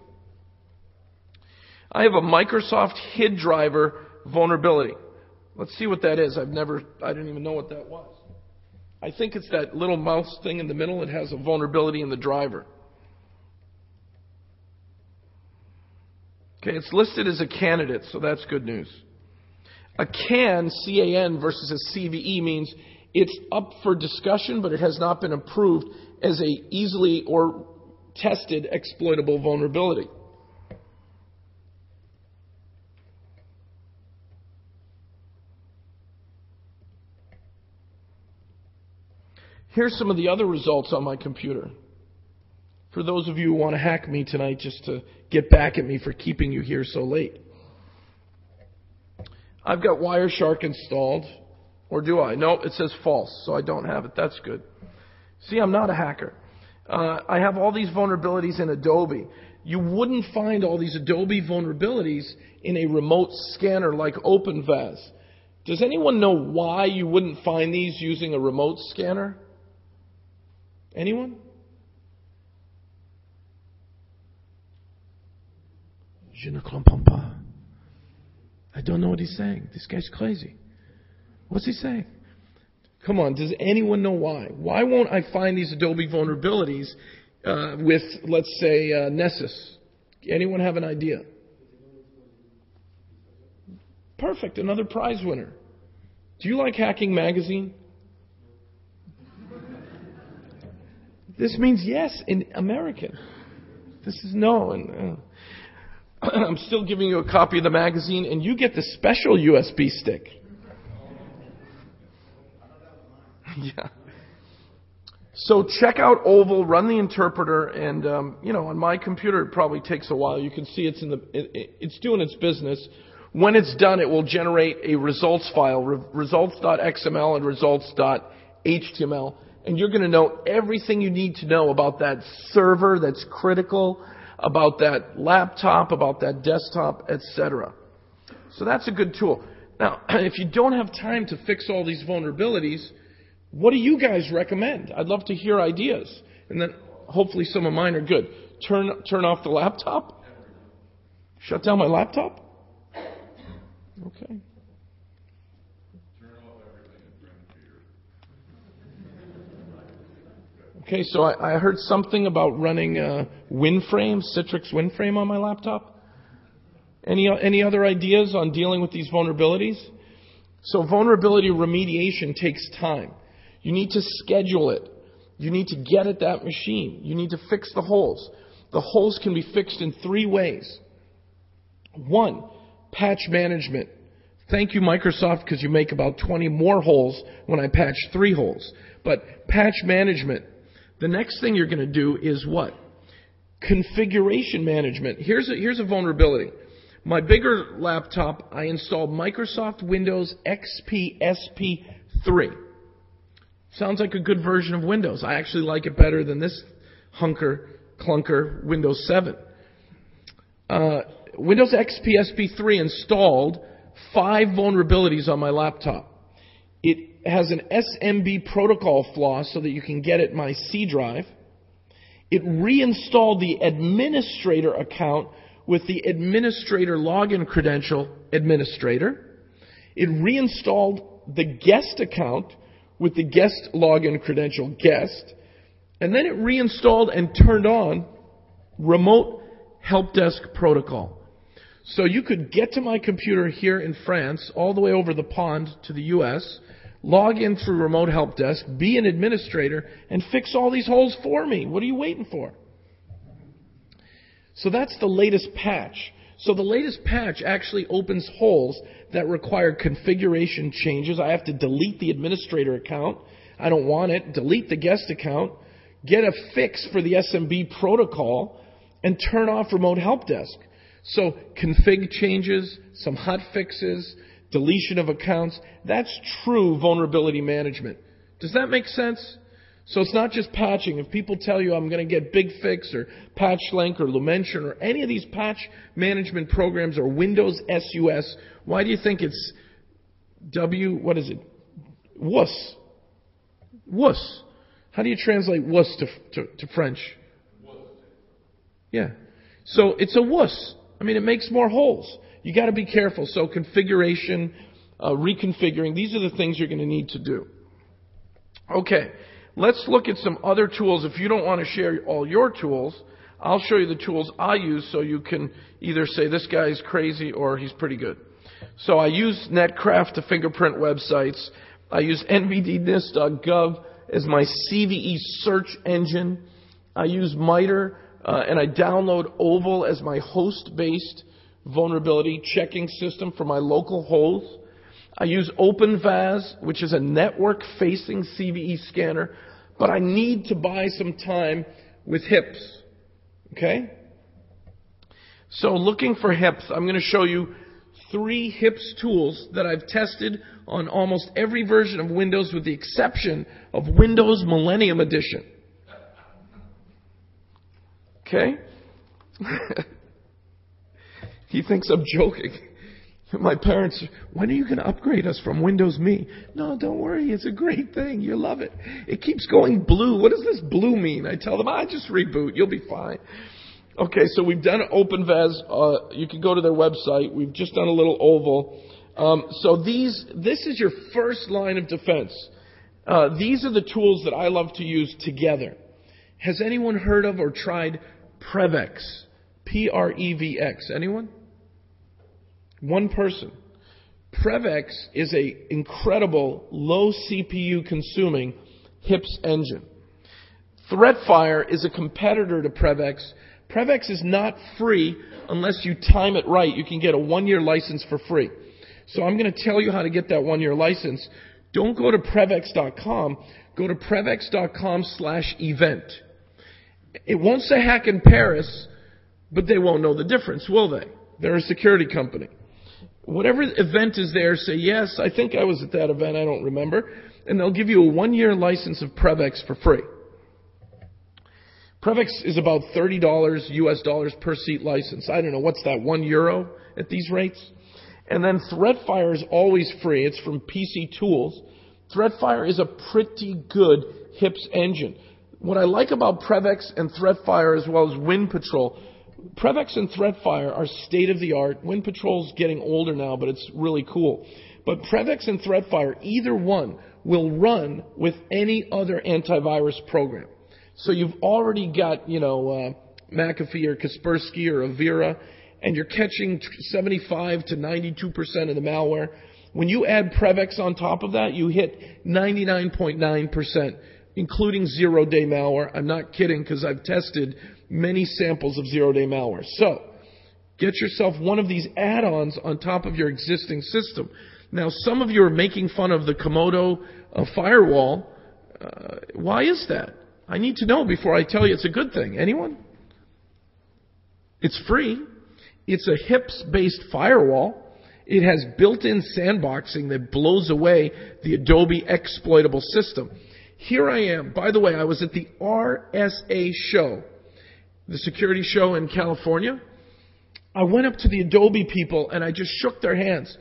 Speaker 1: I have a Microsoft HID driver vulnerability. Let's see what that is. I didn't even know what that was. I think it's that little mouse thing in the middle. It has a vulnerability in the driver. Okay, it's listed as a candidate, so that's good news. A CAN, C-A-N, versus a CVE means it's up for discussion, but it has not been approved as a easily or tested exploitable vulnerability. Here's some of the other results on my computer. For those of you who want to hack me tonight just to get back at me for keeping you here so late. I've got Wireshark installed. Or do I? No, it says false, so I don't have it. That's good. See, I'm not a hacker. I have all these vulnerabilities in Adobe. You wouldn't find all these Adobe vulnerabilities in a remote scanner like OpenVAS. Does anyone know why you wouldn't find these using a remote scanner? Anyone? Je ne comprends pas. I don't know what he's saying. This guy's crazy. What's he saying? Come on, does anyone know why? Why won't I find these Adobe vulnerabilities with, let's say, Nessus? Anyone have an idea? Perfect, another prize winner. Do you like Hacking Magazine? This means yes in American. This is no. And I'm still giving you a copy of the magazine, and you get the special USB stick. Yeah. So check out Oval, run the interpreter, and on my computer it probably takes a while. You can see it's doing its business. When it's done, it will generate a results file, results.xml and results.html, and you're going to know everything you need to know about that server that's critical, about that laptop, about that desktop, etc. So that's a good tool. Now, if you don't have time to fix all these vulnerabilities, what do you guys recommend? I'd love to hear ideas. And then hopefully some of mine are good. Turn off the laptop? Shut down my laptop? Okay.
Speaker 2: Turn off everything and bring it to your.
Speaker 1: Okay, so I heard something about running WinFrame, Citrix WinFrame on my laptop. Any other ideas on dealing with these vulnerabilities? So vulnerability remediation takes time. You need to schedule it. You need to get at that machine. You need to fix the holes. The holes can be fixed in 3 ways. 1, patch management. Thank you, Microsoft, because you make about 20 more holes when I patch 3 holes. But patch management. The next thing you're going to do is what? Configuration management. Here's a vulnerability. My bigger laptop, I installed Microsoft Windows XP SP3. Sounds like a good version of Windows. I actually like it better than this clunker Windows 7. Windows XP SP3 installed 5 vulnerabilities on my laptop. It has an SMB protocol flaw so that you can get at my C drive. It reinstalled the administrator account with the administrator login credential administrator. It reinstalled the guest account with the guest login credential guest. And then it reinstalled and turned on remote help desk protocol. So you could get to my computer here in France, all the way over the pond to the US, log in through remote help desk, be an administrator, and fix all these holes for me. What are you waiting for? So that's the latest patch. So the latest patch actually opens holes that require configuration changes. I have to delete the administrator account. I don't want it. Delete the guest account. Get a fix for the SMB protocol and turn off remote help desk. So config changes, some hot fixes, deletion of accounts. That's true vulnerability management. Does that make sense? So it's not just patching. If people tell you I'm going to get BigFix or PatchLink or Lumention or any of these patch management programs or Windows SUS, why do you think it's WUS? WUS. How do you translate WUS to French? Yeah. So it's a WUS. I mean, it makes more holes. You got to be careful. So configuration, reconfiguring, these are the things you're going to need to do. Okay. Let's look at some other tools. If you don't want to share all your tools, I'll show you the tools I use so you can either say this guy's crazy or he's pretty good. So I use Netcraft to fingerprint websites. I use nvdnis.gov as my CVE search engine. I use MITRE and I download Oval as my host-based vulnerability checking system for my local holes. I use OpenVAS, which is a network-facing CVE scanner, but I need to buy some time with HIPS. Okay? So looking for HIPS, I'm going to show you 3 HIPS tools that I've tested on almost every version of Windows with the exception of Windows Millennium Edition. Okay? He thinks I'm joking. My parents, when are you going to upgrade us from Windows Me? No, don't worry. It's a great thing. You'll love it. It keeps going blue. What does this blue mean? I tell them, just reboot. You'll be fine. Okay, so we've done OpenVAS. You can go to their website. We've just done a little Oval. So this is your first line of defense. These are the tools that I love to use together. Has anyone heard of or tried Prevex? P-R-E-V-X. Anyone? One person. Prevex is an incredible, low CPU consuming HIPS engine. ThreatFire is a competitor to Prevex. Prevex is not free unless you time it right. You can get a 1-year license for free. So I'm going to tell you how to get that 1-year license. Don't go to Prevex.com. Go to Prevex.com/event. It won't say Hack in Paris, but they won't know the difference, will they? They're a security company. Whatever event is there, say, yes, I think I was at that event, I don't remember. And they'll give you a 1-year license of Prevex for free. Prevex is about $30 US dollars per seat license. I don't know, what's that, €1 at these rates? And then ThreatFire is always free. It's from PC Tools. ThreatFire is a pretty good HIPS engine. What I like about Prevex and ThreatFire as well as Wind Patrol, Prevex and ThreatFire are state-of-the-art. Wind Patrol's getting older now, but it's really cool. But Prevex and ThreatFire, either one, will run with any other antivirus program. So you've already got, McAfee or Kaspersky or Avira, and you're catching 75 to 92% of the malware. When you add Prevex on top of that, you hit 99.9%, including zero-day malware. I'm not kidding, because I've tested many samples of zero-day malware. So, get yourself one of these add-ons on top of your existing system. Now, some of you are making fun of the Komodo firewall. Why is that? I need to know before I tell you it's a good thing. Anyone? It's free. It's a HIPS-based firewall. It has built-in sandboxing that blows away the Adobe exploitable system. Here I am. By the way, I was at the RSA show, the security show in California. I went up to the Adobe people and I just shook their hands.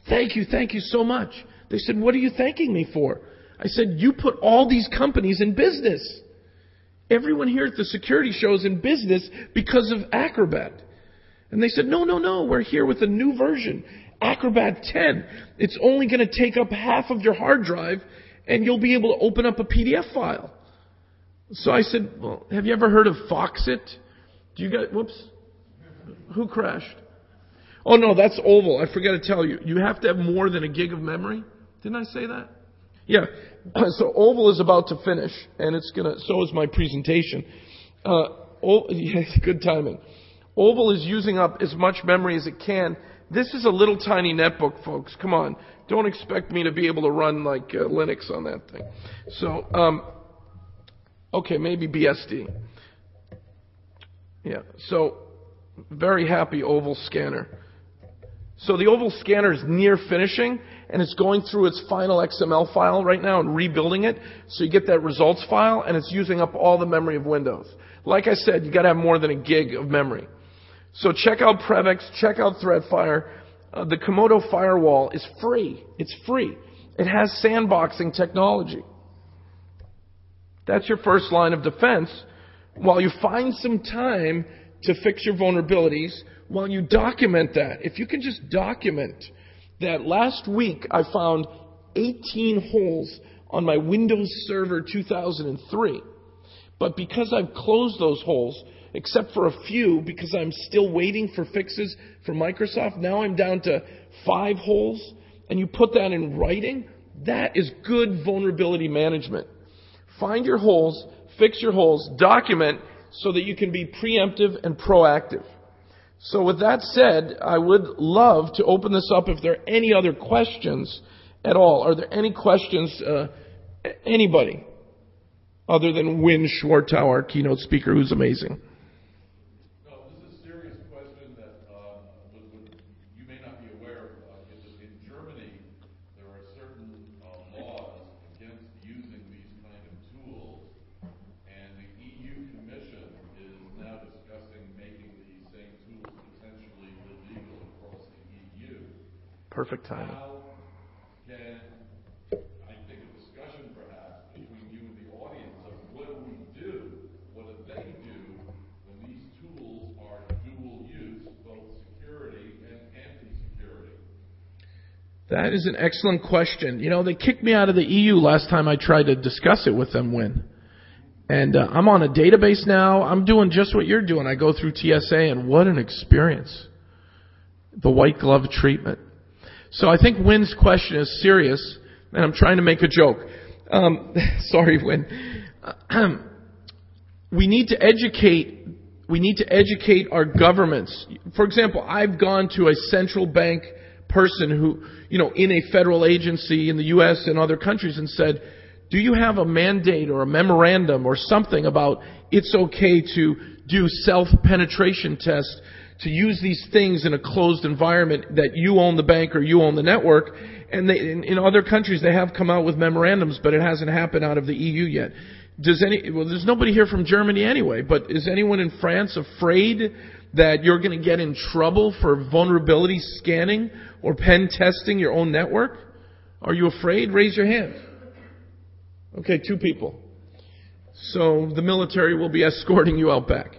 Speaker 1: Thank you so much. They said, what are you thanking me for? I said, you put all these companies in business. Everyone here at the security show is in business because of Acrobat. And they said, no, we're here with a new version, Acrobat 10. It's only going to take up half of your hard drive and you'll be able to open up a PDF file. So I said, well, have you ever heard of Foxit? Whoops. Who crashed? Oh no, that's Oval. I forgot to tell you. You have to have more than a gig of memory. Didn't I say that? Yeah. So Oval is about to finish, and so is my presentation. Good timing. Oval is using up as much memory as it can. This is a little tiny netbook, folks. Come on. Don't expect me to be able to run like Linux on that thing. So, okay, maybe BSD. Yeah, so very happy Oval scanner. So the Oval scanner is near finishing, and it's going through its final XML file right now and rebuilding it. So you get that results file, and it's using up all the memory of Windows. Like I said, you got to have more than a gig of memory. So check out Prevex, check out ThreatFire. The Komodo firewall is free. It's free. It has sandboxing technology. That's your first line of defense. While you find some time to fix your vulnerabilities, while you document that, if you can just document that last week I found 18 holes on my Windows Server 2003. But because I've closed those holes, except for a few, because I'm still waiting for fixes from Microsoft, now I'm down to 5 holes, and you put that in writing, that is good vulnerability management. Find your holes, fix your holes, document so that you can be preemptive and proactive. So with that said, I would love to open this up if there are any other questions at all. Are there any questions, anybody, other than Win Schwartau, our keynote speaker, who's amazing?
Speaker 2: No, this is a serious question that you may not be aware of. In Germany, there are certain laws against using these kind of tools, and the EU Commission is now discussing making these same tools potentially illegal across the EU.
Speaker 1: Perfect timing.
Speaker 2: How can, I think, a discussion perhaps between you and the audience of what do we do, what do they do when these tools are dual use, both security and anti-security?
Speaker 1: That is an excellent question. They kicked me out of the EU last time I tried to discuss it with them, Win. And I'm on a database now. I'm doing just what you're doing. I go through TSA, and what an experience. The white glove treatment. So I think Win's question is serious, and I'm trying to make a joke. Sorry, Win. we need to educate our governments. For example, I've gone to a central bank person who, in a federal agency in the U.S. and other countries and said, do you have a mandate or a memorandum or something about it's okay to do self-penetration tests, to use these things in a closed environment that you own the bank or you own the network? And in other countries they have come out with memorandums, but it hasn't happened out of the EU yet. There's nobody here from Germany anyway, but is anyone in France afraid that you're going to get in trouble for vulnerability scanning or pen testing your own network? Are you afraid? Raise your hand. Okay, 2 people. So the military will be escorting you out back.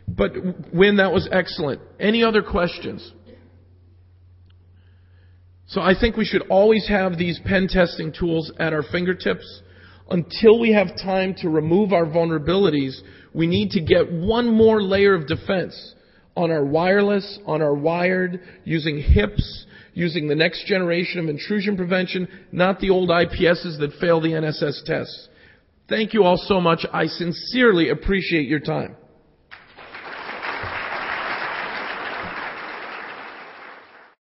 Speaker 1: But Win, that was excellent. Any other questions? So I think we should always have these pen testing tools at our fingertips. Until we have time to remove our vulnerabilities, we need to get one more layer of defense on our wireless, on our wired, using HIPs, using the next generation of intrusion prevention, not the old IPSs that fail the NSS tests. Thank you all so much. I sincerely appreciate your time.